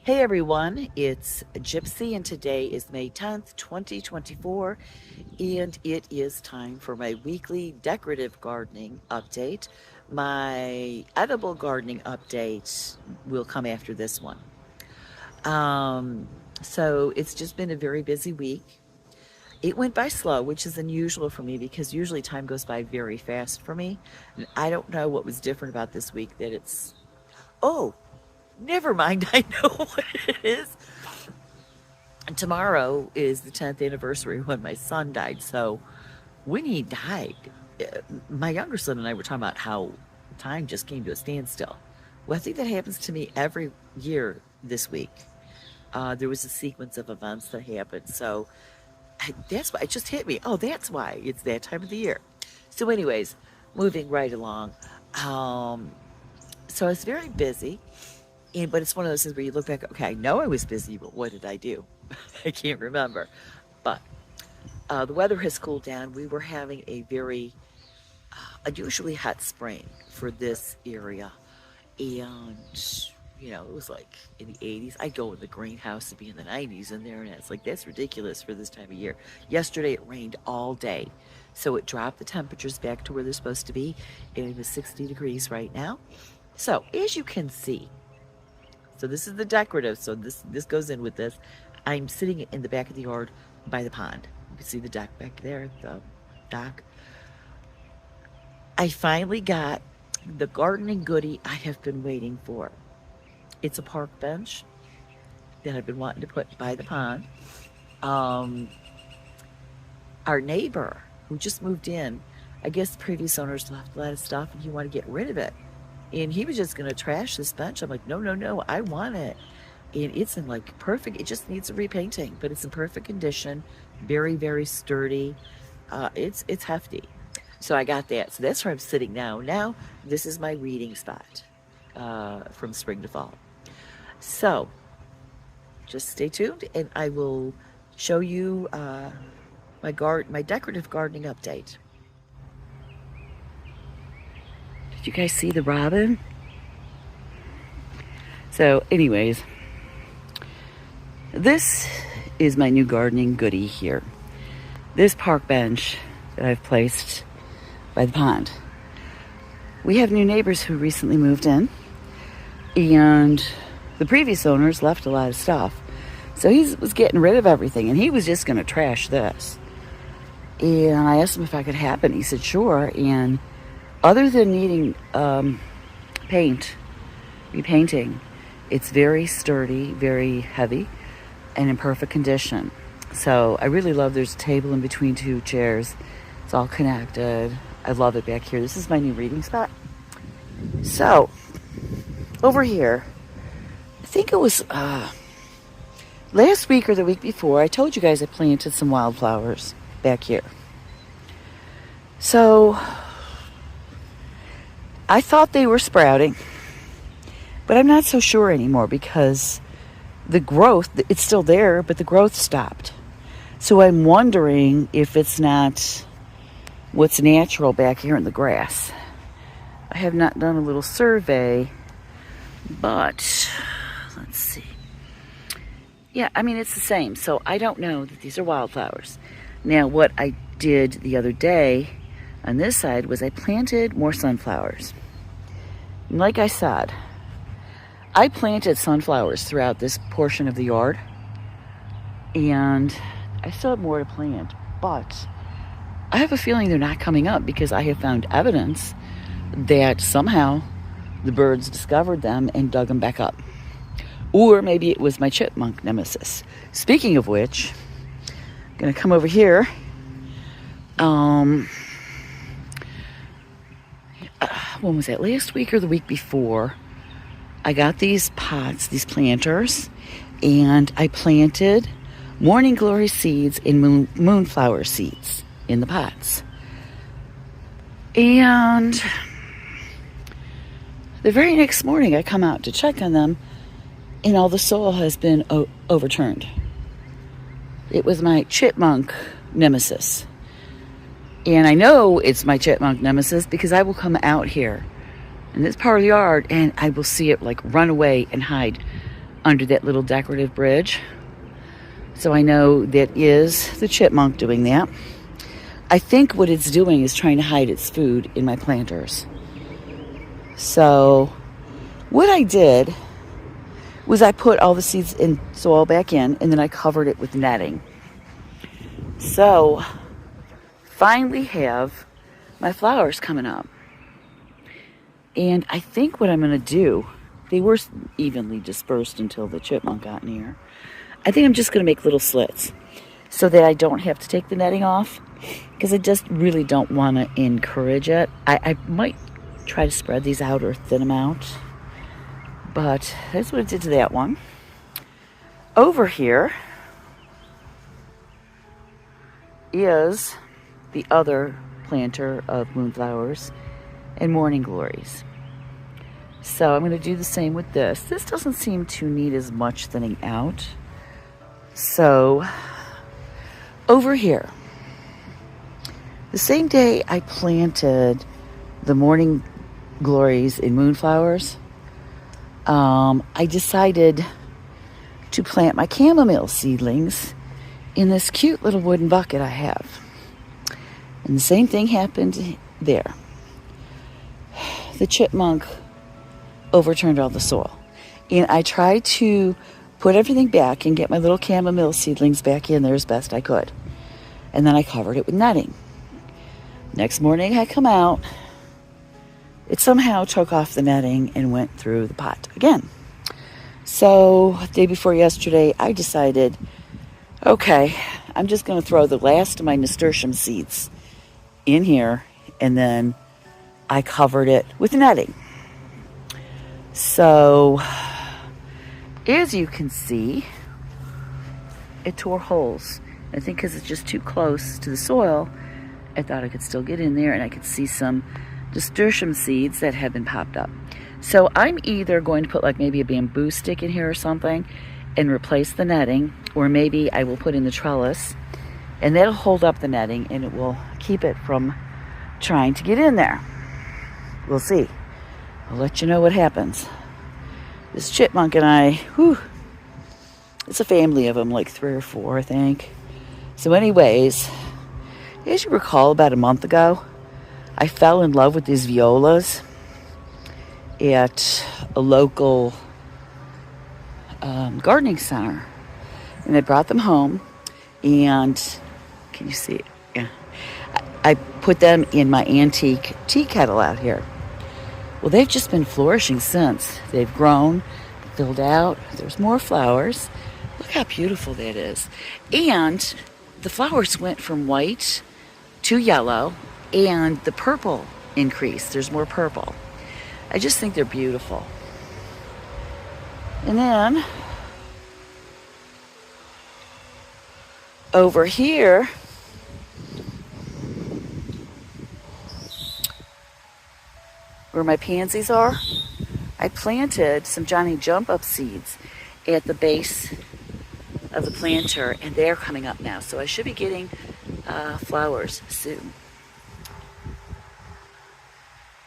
Hey everyone, it's Gypsy and today is May 10th, 2024, and it is time for my weekly decorative gardening update. My edible gardening update will come after this one. Um, so it's just been a very busy week. It went by slow, which is unusual for me because usually time goes by very fast for me. And I don't know what was different about this week that oh, never mind, I know what it is. And tomorrow is the 10th anniversary when my son died. So when he died, my younger son and I were talking about how time just came to a standstill. Well, I think that happens to me every year this week. There was a sequence of events that happened. So that's why it just hit me. Oh, that's why it's that time of the year. So, anyways, moving right along. Um, so I was very busy. But it's one of those things where you look back, okay, I know I was busy, but what did I do? I can't remember. But the weather has cooled down. We were having a very unusually hot spring for this area. And, it was like in the 80s. I'd go in the greenhouse to be in the 90s in there. And it's like, that's ridiculous for this time of year. Yesterday, it rained all day. So it dropped the temperatures back to where they're supposed to be. And it was 60 degrees right now. So as you can see, so this is the decorative, so this goes in with this. I'm sitting in the back of the yard by the pond. You can see the dock back there, the dock. I finally got the gardening goodie I have been waiting for. It's a park bench that I've been wanting to put by the pond. Um, our neighbor who just moved in, I guess the previous owners left a lot of stuff and he wanted to get rid of it. And he was just going to trash this bench. I'm like, no, no, no, I want it. And it's in like perfect, it just needs a repainting, but it's in perfect condition. Very, very sturdy. It's hefty. So I got that. So that's where I'm sitting now. Now, this is my reading spot from spring to fall. So just stay tuned and I will show you my decorative gardening update. Did you guys see the robin? So anyways, this is my new gardening goodie here. This park bench that I've placed by the pond. We have new neighbors who recently moved in, and the previous owners left a lot of stuff. So he was getting rid of everything, and he was just going to trash this. And I asked him if I could have it. He said, sure. And other than needing repainting, it's very sturdy, very heavy, and in perfect condition. So I really love, there's a table in between two chairs. It's all connected. I love it back here. This is my new reading spot. So over here, I think it was last week or the week before, I told you guys I planted some wildflowers back here. So I thought they were sprouting, but I'm not so sure anymore because the growth, it's still there, but the growth stopped. So I'm wondering if it's not what's natural back here in the grass. I have not done a little survey, but let's see. Yeah, I mean, it's the same. So I don't know that these are wildflowers. Now, what I did the other day on this side was I planted more sunflowers. And like I said, I planted sunflowers throughout this portion of the yard, and I still have more to plant, but I have a feeling they're not coming up because I have found evidence that somehow the birds discovered them and dug them back up. Or maybe it was my chipmunk nemesis. Speaking of which, I'm going to come over here. When was that? Last week or the week before, I got these pots, these planters, and I planted morning glory seeds and moonflower seeds in the pots. And the very next morning, I come out to check on them, and all the soil has been overturned. It was my chipmunk nemesis. And I know it's my chipmunk nemesis because I will come out here in this part of the yard and I will see it like run away and hide under that little decorative bridge. So I know that is the chipmunk doing that. I think what it's doing is trying to hide its food in my planters. So what I did was I put all the seeds and soil back in, and then I covered it with netting. So finally have my flowers coming up. And I think what I'm going to do, they were evenly dispersed until the chipmunk got near. I think I'm just going to make little slits so that I don't have to take the netting off, because I just really don't want to encourage it. I might try to spread these out or thin them out, but that's what I did to that one. Over here is the other planter of moonflowers and morning glories. So I'm going to do the same with this. This doesn't seem to need as much thinning out. So over here, the same day I planted the morning glories and moonflowers, I decided to plant my chamomile seedlings in this cute little wooden bucket I have. And the same thing happened there. The chipmunk overturned all the soil. And I tried to put everything back and get my little chamomile seedlings back in there as best I could. And then I covered it with netting. Next morning I come out, it somehow took off the netting and went through the pot again. So the day before yesterday, I decided, okay, I'm just going to throw the last of my nasturtium seeds in here, and then I covered it with netting. So as you can see, it tore holes. I think because it's just too close to the soil, I thought I could still get in there and I could see some nasturtium seeds that have been popped up. So I'm either going to put like maybe a bamboo stick in here or something and replace the netting, or maybe I will put in the trellis and that'll hold up the netting and it will keep it from trying to get in there. We'll see. I'll let you know what happens. This chipmunk and I, it's a family of them, like 3 or 4, I think. So anyways, as you recall, about a month ago, I fell in love with these violas at a local gardening center. And I brought them home, and can you see it? Yeah. I put them in my antique tea kettle out here. Well, they've just been flourishing since. They've grown, filled out. There's more flowers. Look how beautiful that is. And the flowers went from white to yellow, and the purple increased. There's more purple. I just think they're beautiful. And then over here, where my pansies are, I planted some Johnny Jump Up seeds at the base of the planter, and they're coming up now. So I should be getting flowers soon.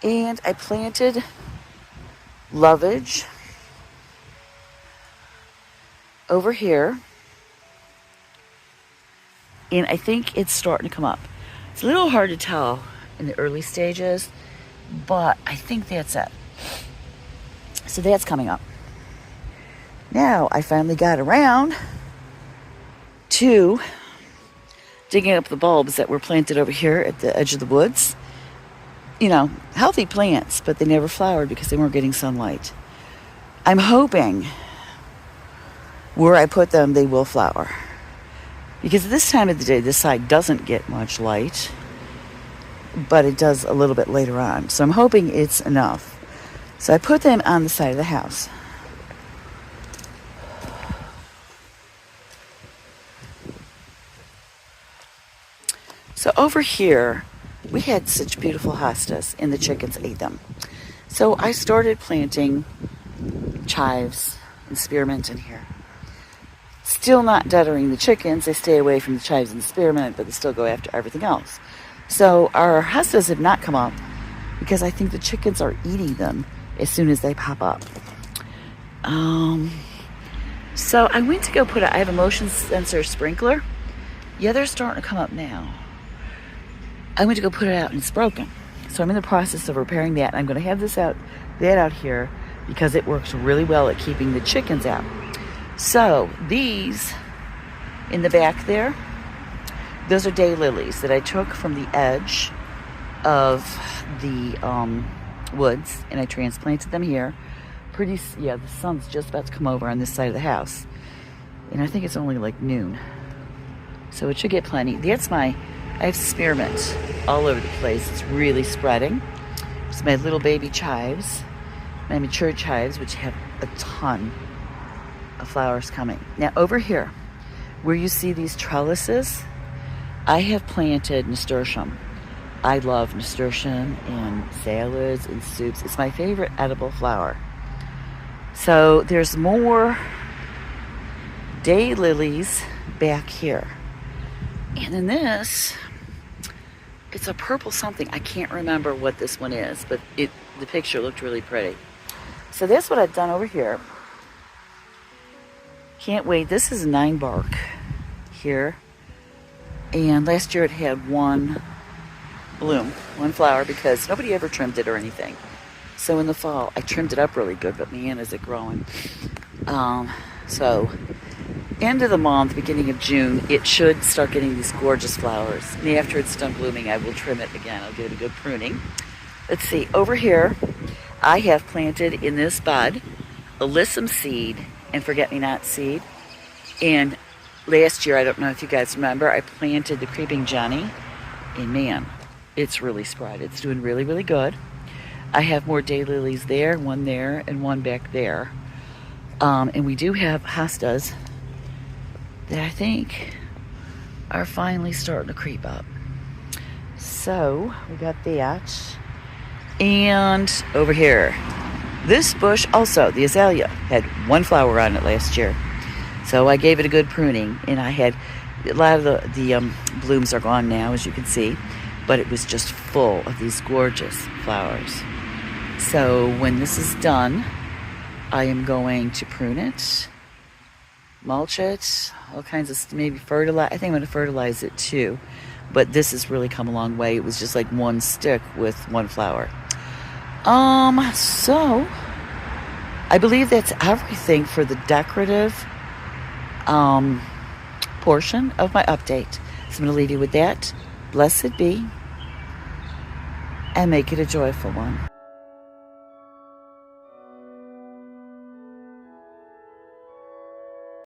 And I planted lovage over here, and I think it's starting to come up. It's a little hard to tell in the early stages, but I think that's it. So that's coming up. Now I finally got around to digging up the bulbs that were planted over here at the edge of the woods. You know, healthy plants, but they never flowered because they weren't getting sunlight. I'm hoping where I put them, they will flower. Because this time of the day, this side doesn't get much light, but it does a little bit later on. So I'm hoping it's enough. So I put them on the side of the house. So over here, we had such beautiful hostas, and the chickens ate them. So I started planting chives and spearmint in here. Still not deterring the chickens. They stay away from the chives and the spearmint, but they still go after everything else. So our hostas have not come up because I think the chickens are eating them as soon as they pop up. So I went to go put I have a motion sensor sprinkler. Yeah, they're starting to come up now. I went to go put it out and it's broken. So I'm in the process of repairing that. I'm going to have that out here because it works really well at keeping the chickens out. So these in the back there, those are daylilies that I took from the edge of the woods and I transplanted them here. The sun's just about to come over on this side of the house. And I think it's only like noon. So it should get plenty. I have spearmint all over the place. It's really spreading. It's my little baby chives, my mature chives, which have a ton of flowers coming. Now over here, where you see these trellises, I have planted nasturtium. I love nasturtium in salads and soups. It's my favorite edible flower. So there's more daylilies back here. And then this, it's a purple something. I can't remember what this one is, but the picture looked really pretty. So that's what I've done over here. Can't wait. This is 9 bark here. And last year it had one bloom, one flower, because nobody ever trimmed it or anything. So in the fall, I trimmed it up really good, but man, is it growing. So end of the month, beginning of June, it should start getting these gorgeous flowers. And after it's done blooming, I will trim it again. I'll give it a good pruning. Let's see, over here, I have planted in this bud alyssum seed and forget-me-not seed. And last year, I don't know if you guys remember, I planted the creeping Jenny. And man, it's really spread. It's doing really, really good. I have more daylilies there, one there, and one back there. And we do have hostas that I think are finally starting to creep up. So we got that. And over here, this bush also, the azalea, had one flower on it last year. So I gave it a good pruning, and I had a lot of the blooms are gone now, as you can see, but it was just full of these gorgeous flowers. So when this is done, I am going to prune it, mulch it, all kinds of, maybe fertilize. I think I'm going to fertilize it too. But this has really come a long way. It was just like one stick with one flower. So I believe that's everything for the decorative portion of my update. So I'm going to leave you with that. Blessed be, and make it a joyful one.